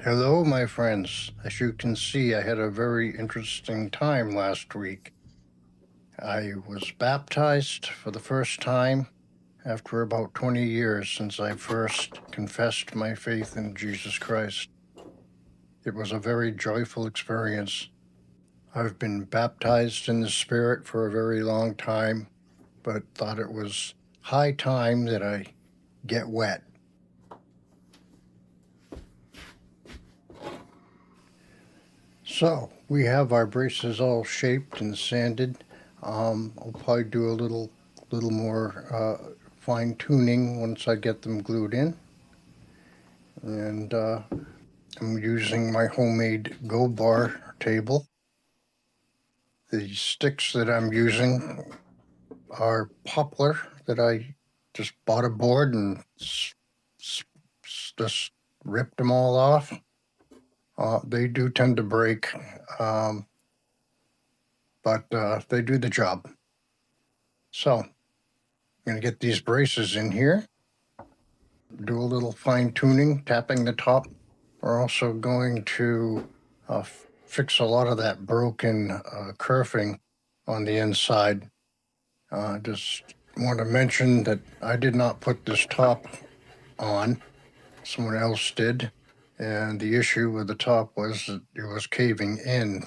Hello, my friends. As you can see, I had a very interesting time last week. I was baptized for the first time after about 20 years since I first confessed my faith in Jesus Christ. It was a very joyful experience. I've been baptized in the Spirit for a very long time, but thought it was high time that I get wet. So we have our braces all shaped and sanded. I'll probably do a little more fine tuning once I get them glued in. And I'm using my homemade Go Bar table. The sticks that I'm using are poplar that I just bought a board and just ripped them all off. They do tend to break, but they do the job. So I'm going to get these braces in here, do a little fine tuning, tapping the top. We're also going to fix a lot of that broken curfing on the inside. Just want to mention that I did not put this top on, someone else did. And the issue with the top was that it was caving in.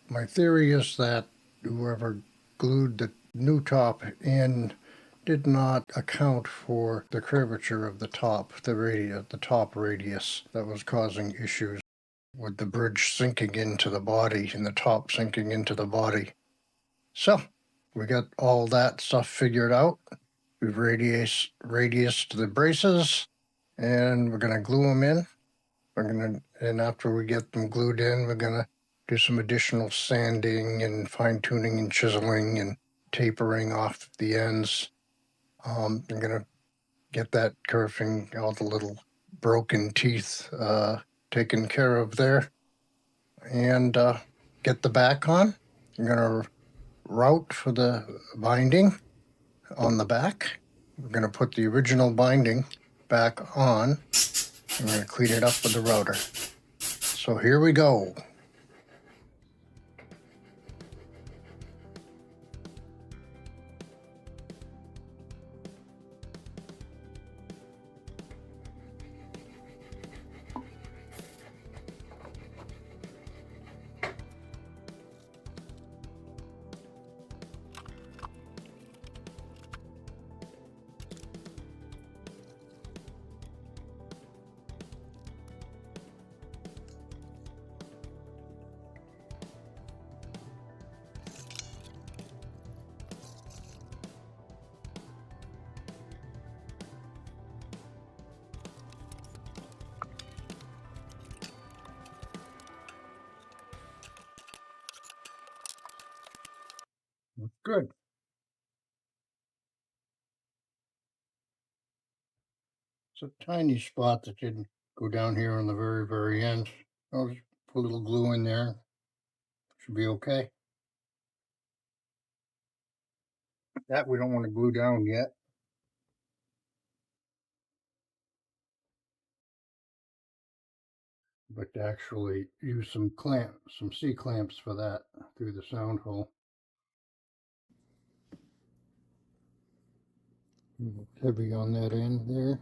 My theory is that whoever glued the new top in did not account for the curvature of the top, the top radius that was causing issues with the bridge sinking into the body and the top sinking into the body. So we got all that stuff figured out. We've radiused the braces, and we're going to glue them in. And after we get them glued in, we're going to do some additional sanding and fine tuning and chiseling and tapering off the ends. I'm going to get that curving, all the little broken teeth taken care of there, and get the back on. I'm going to route for the binding on the back. We're going to put the original binding back on. I'm going to clean it up with the router. So here we go. Good. It's a tiny spot that didn't go down here on the very, very end. I'll just put a little glue in there. Should be okay. That we don't want to glue down yet. But to actually use some C-clamps for that through the sound hole. Heavy on that end there.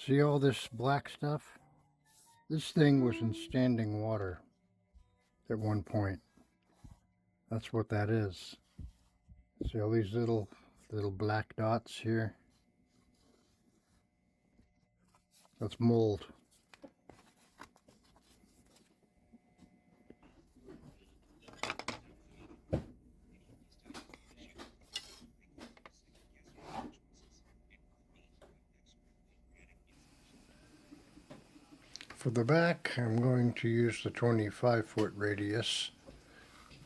See all this black stuff? This thing was in standing water at one point. That's what that is. See all these little black dots here? That's mold. For the back, I'm going to use the 25-foot radius,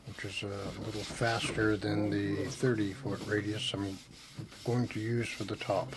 which is a little faster than the 30-foot radius I'm going to use for the top.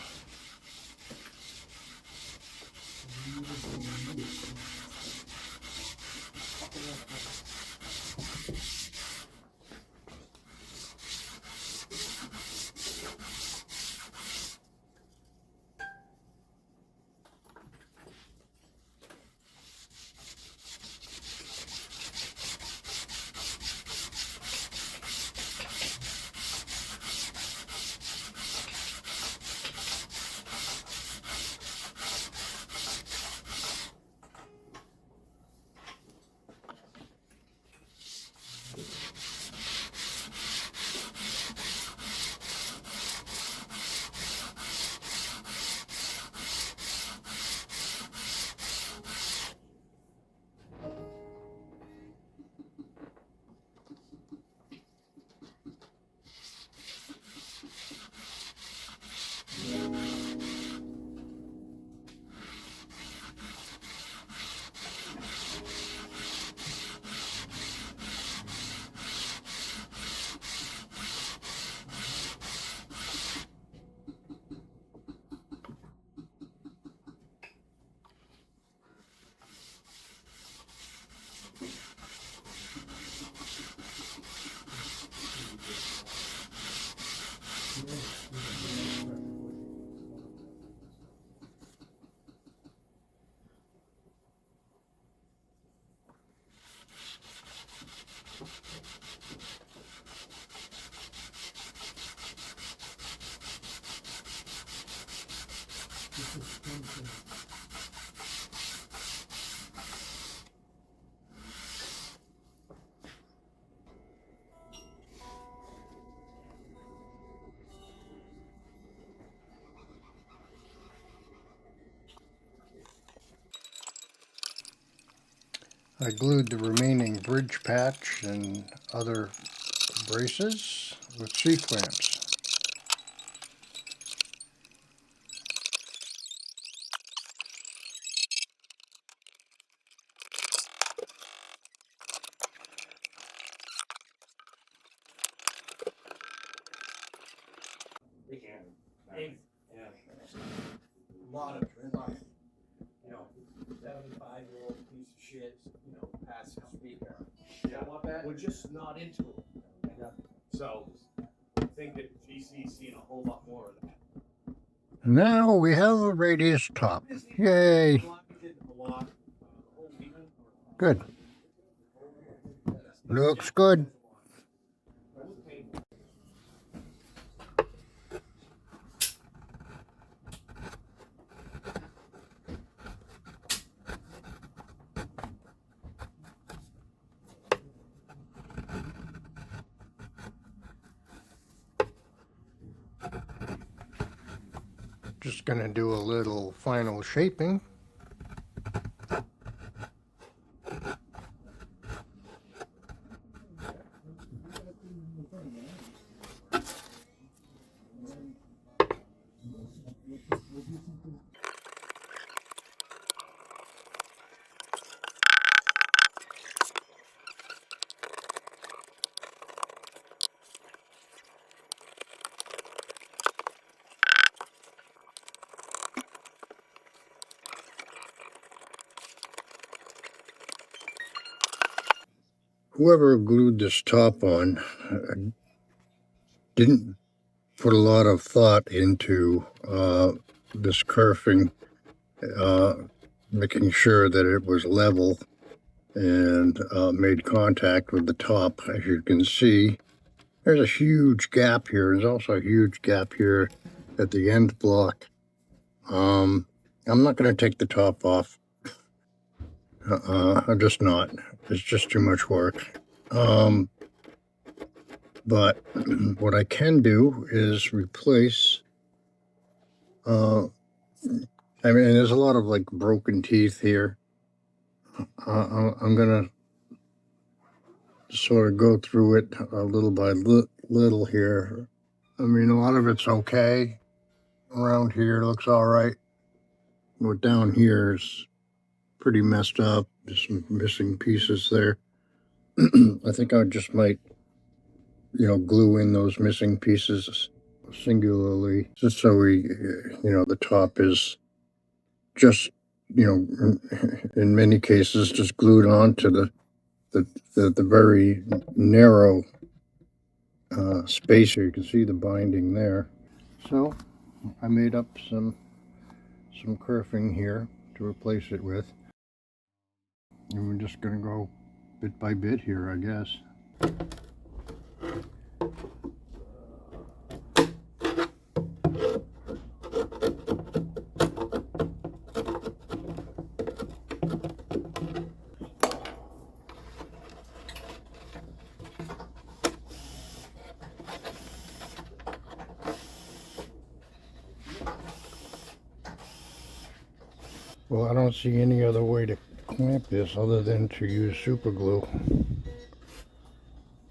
I glued the remaining bridge patch and other braces with C-clamps. Monitor it, like, 75-year-old piece of shit, passive speaker. Yeah, we're just not into it. So, I think that GC's seen a whole lot more of that. Now we have a radius top. Yay! Good. Looks good. Just gonna do a little final shaping. Whoever glued this top on didn't put a lot of thought into this kerfing, making sure that it was level and made contact with the top. As you can see, there's a huge gap here. There's also a huge gap here at the end block. I'm not going to take the top off. I'm just not. It's just too much work. But what I can do is replace, I mean, there's a lot of like broken teeth here. I'm going to sort of go through it little by little here. I mean, a lot of it's okay. Around here looks all right. But down here is pretty messed up. There's some missing pieces there. I think I just might, glue in those missing pieces singularly, just so the top is just, in many cases, just glued on to the very narrow space here. You can see the binding there. So I made up some curving here to replace it with. And we're just going to go bit by bit here, I guess. Well, I don't see any other way to clamp this other than to use super glue.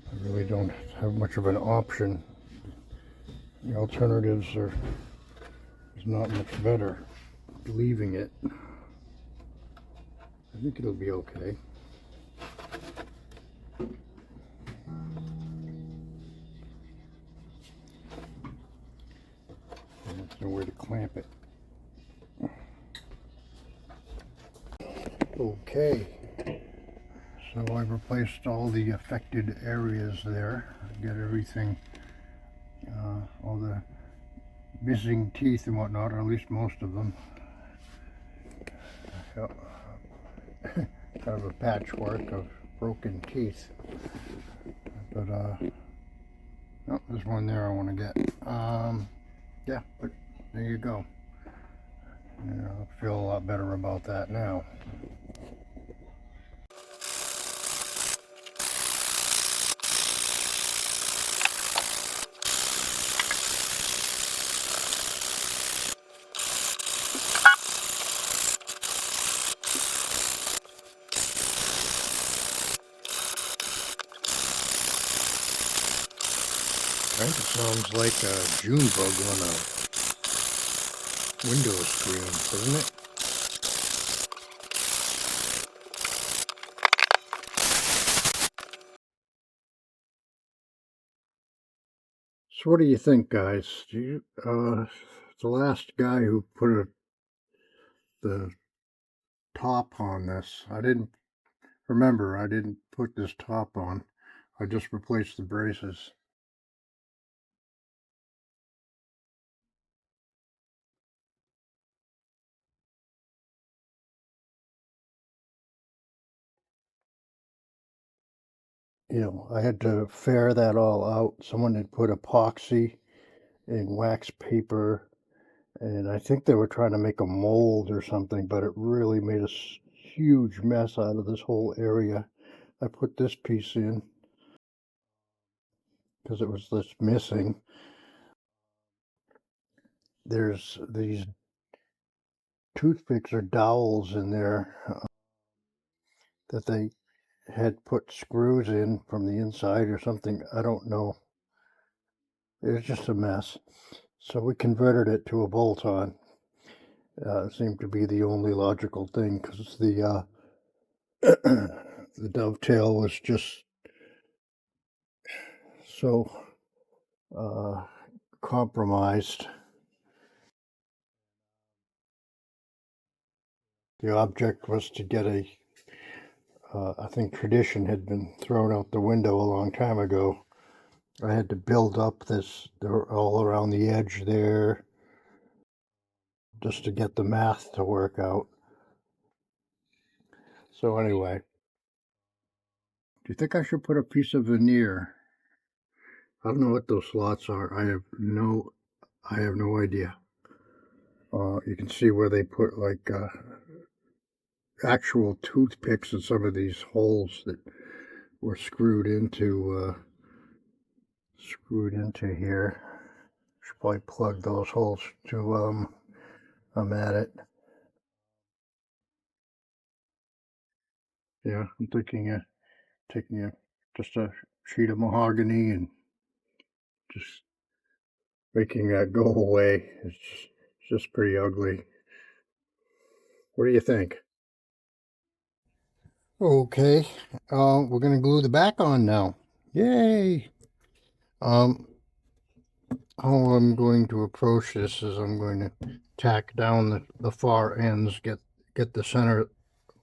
I really don't have much of an option. The alternatives is not much better. Leaving it, I think it'll be okay. There's no way to clamp it. Okay, so I've replaced all the affected areas there. Get everything, all the missing teeth and whatnot, or at least most of them. Kind of a patchwork of broken teeth. But oh, there's one there I want to get. Yeah, but there you go. I feel a lot better about that now. I think it sounds like a June bug on a window screen, doesn't it? So what do you think, guys? The last guy who put the top on this, I didn't put this top on. I just replaced the braces. I had to ferre that all out. Someone had put epoxy and wax paper, and I think they were trying to make a mold or something, but it really made a huge mess out of this whole area. I put this piece in because it was this missing. There's these toothpicks or dowels in there that they had put screws in from the inside or something. I don't know. It was just a mess. So we converted it to a bolt-on. It seemed to be the only logical thing because the the dovetail was just so compromised. The object was to get I think tradition had been thrown out the window a long time ago. I had to build up this all around the edge there just to get the math to work out. So anyway, do you think I should put a piece of veneer? I don't know what those slots are. I have no idea. You can see where they put like actual toothpicks in some of these holes that were screwed into here. Should probably plug those holes to I'm at it. Yeah, I'm thinking taking just a sheet of mahogany and just making that go away. It's just pretty ugly. What do you think? Okay, we're gonna glue the back on now. Yay! Um, how I'm going to approach this is I'm going to tack down the far ends, get the center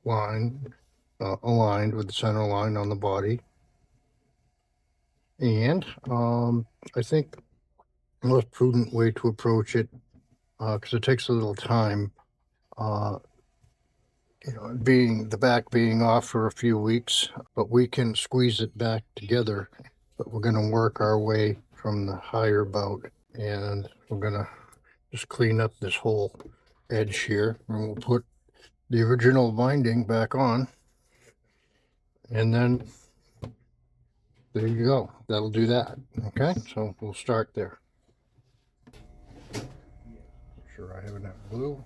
line aligned with the center line on the body, and I think the most prudent way to approach it, because it takes a little time, you know, being the back being off for a few weeks, but we can squeeze it back together. But we're going to work our way from the higher bout, and we're going to just clean up this whole edge here, and we'll put the original binding back on, and then there you go. That'll do that. Okay, so we'll start there. Sure I have enough glue.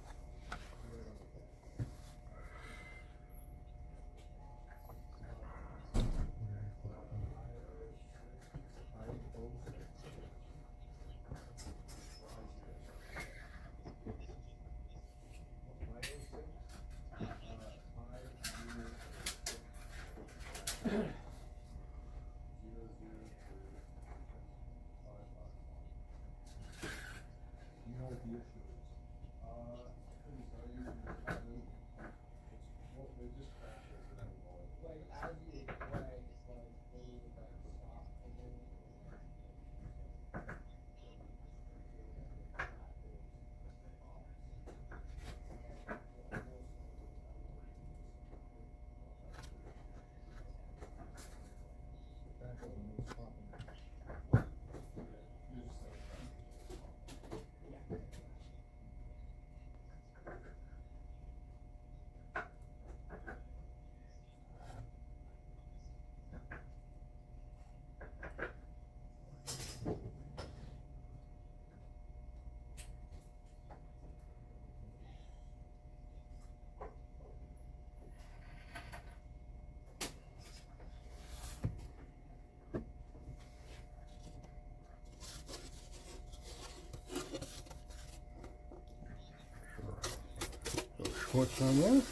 What's on there?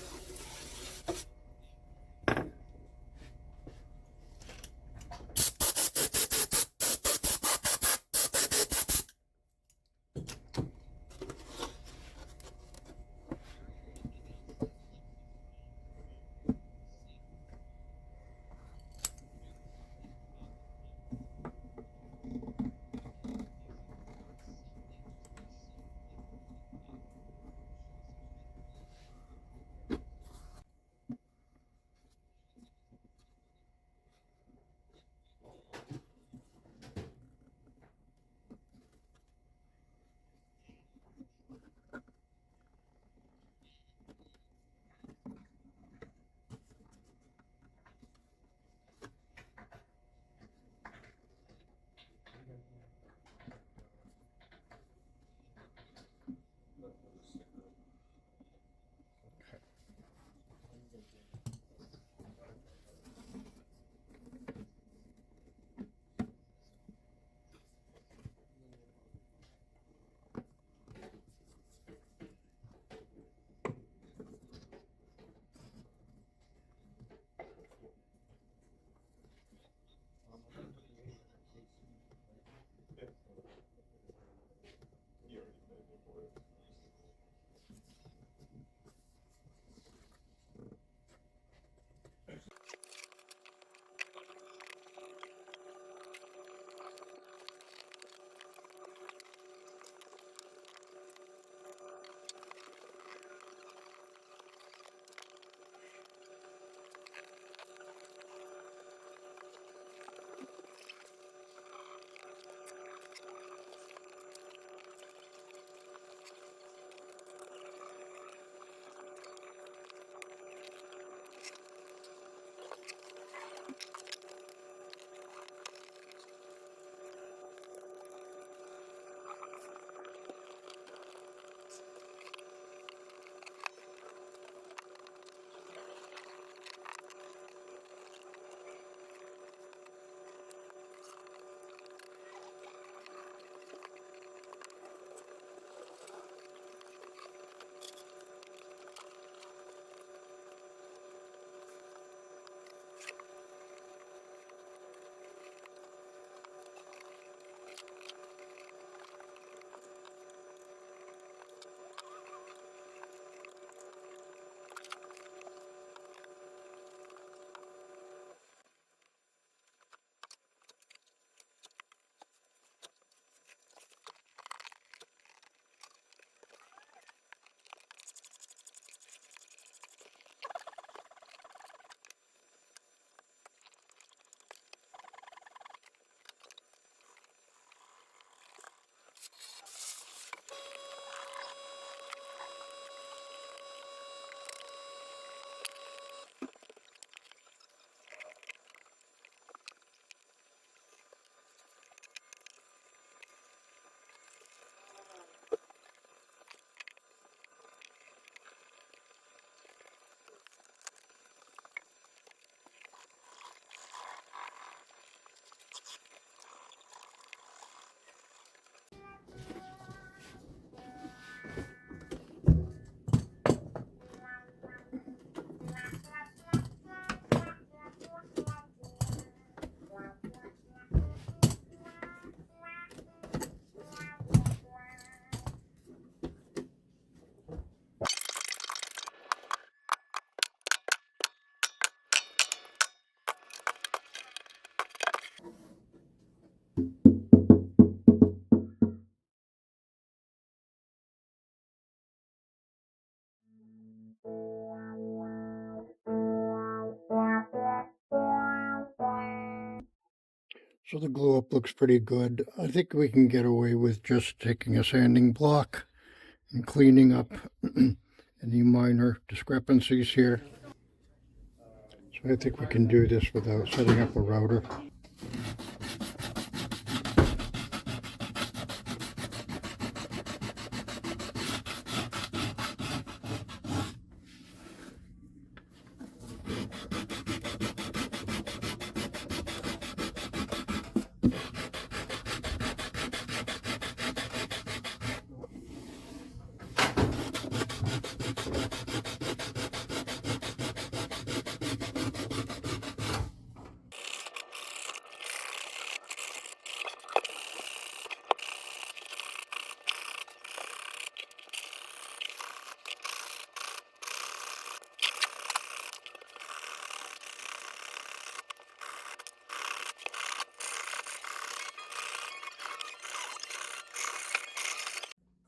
So the glue up looks pretty good. I think we can get away with just taking a sanding block and cleaning up any minor discrepancies here. So I think we can do this without setting up a router.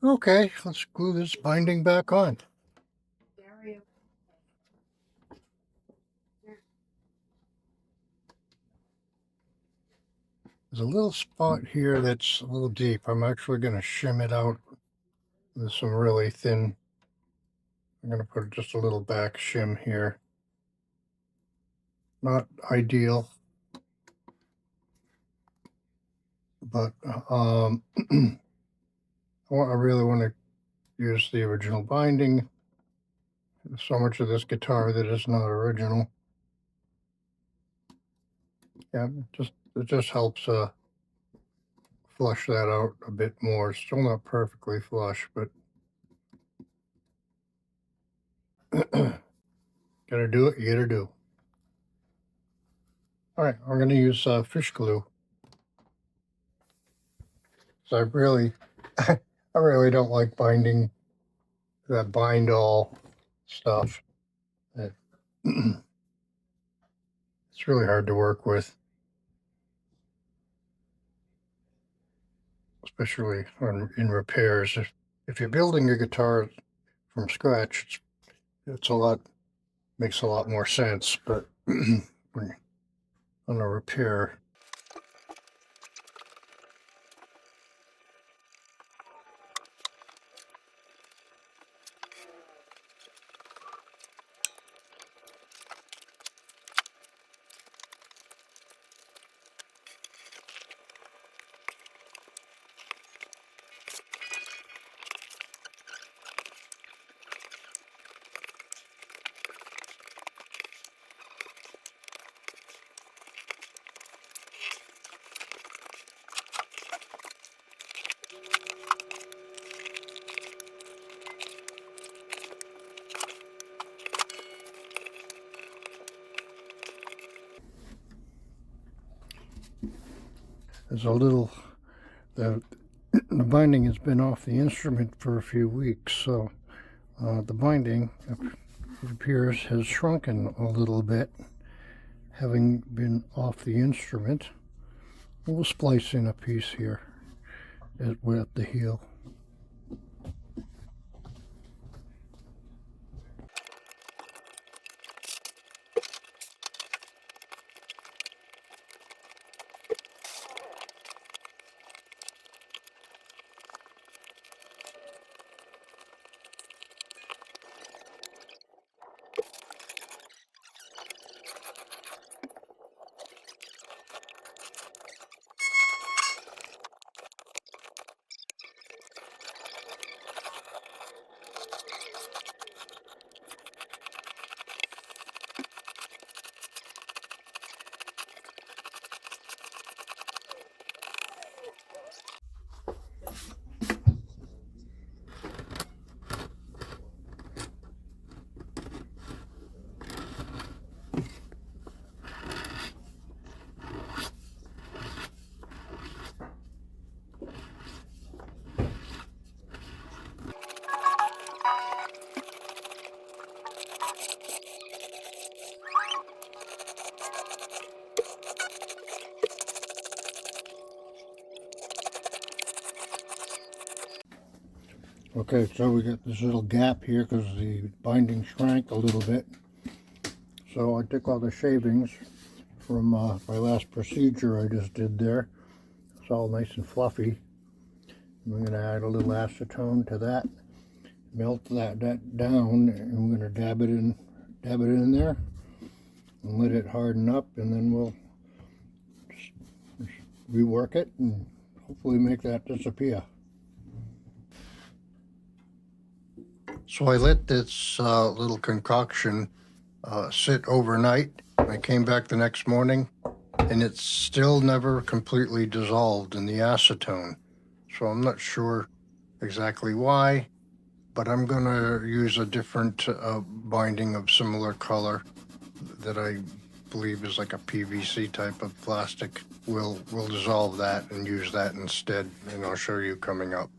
Okay, let's glue this binding back on. There's a little spot here that's a little deep. I'm actually going to shim it out with some really thin. I'm going to put just a little back shim here. Not ideal, but I really want to use the original binding. There's so much of this guitar that is not original. Yeah, it just helps flush that out a bit more. It's still not perfectly flush, but gotta do it, you gotta do. All right, I'm gonna use fish glue. So I really, I really don't like binding that bind all stuff. It's really hard to work with, especially in repairs. If you're building a guitar from scratch, it's a lot, makes a lot more sense. But when on a repair, there's a little, the binding has been off the instrument for a few weeks, so the binding, it appears, has shrunken a little bit, having been off the instrument. We'll splice in a piece here at the heel. Okay, so we got this little gap here because the binding shrank a little bit. So I took all the shavings from my last procedure I just did there. It's all nice and fluffy. I'm going to add a little acetone to that, melt that down, and I'm going to dab it in there and let it harden up, and then we'll just rework it and hopefully make that disappear. So I let this little concoction sit overnight. I came back the next morning and it's still never completely dissolved in the acetone. So I'm not sure exactly why, but I'm going to use a different binding of similar color that I believe is like a PVC type of plastic. We'll dissolve that and use that instead, and I'll show you coming up.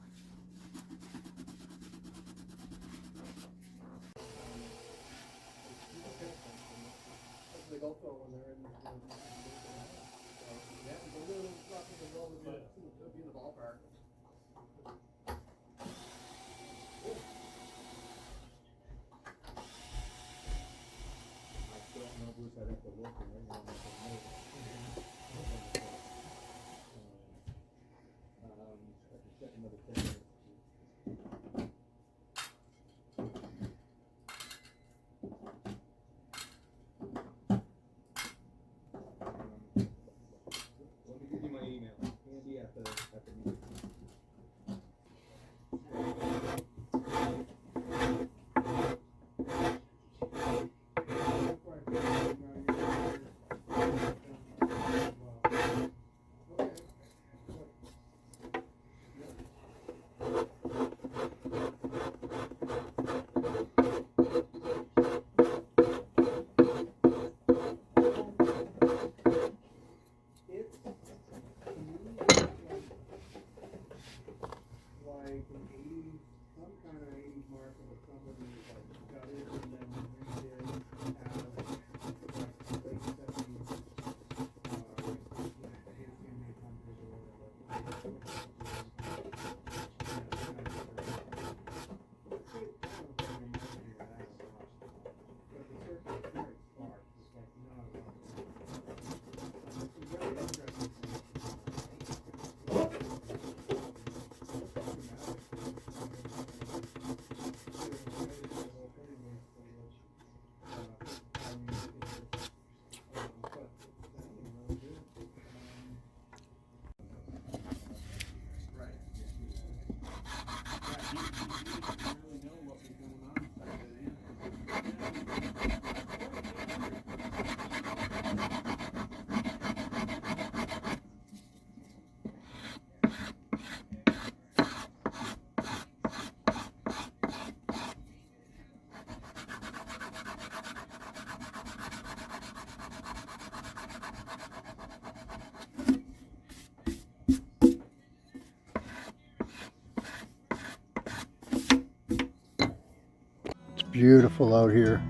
Beautiful out here.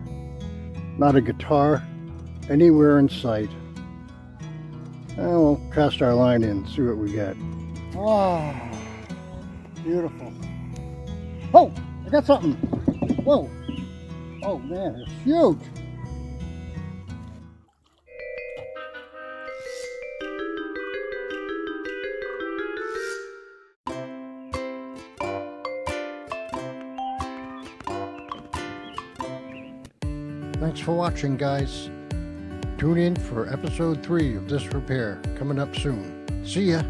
Not a guitar anywhere in sight. And we'll cast our line in, see what we get. Ah, beautiful. Oh, I got something. Whoa. Oh man, it's huge. Thanks for watching, guys. Tune in for episode 3 of this repair coming up soon. See ya.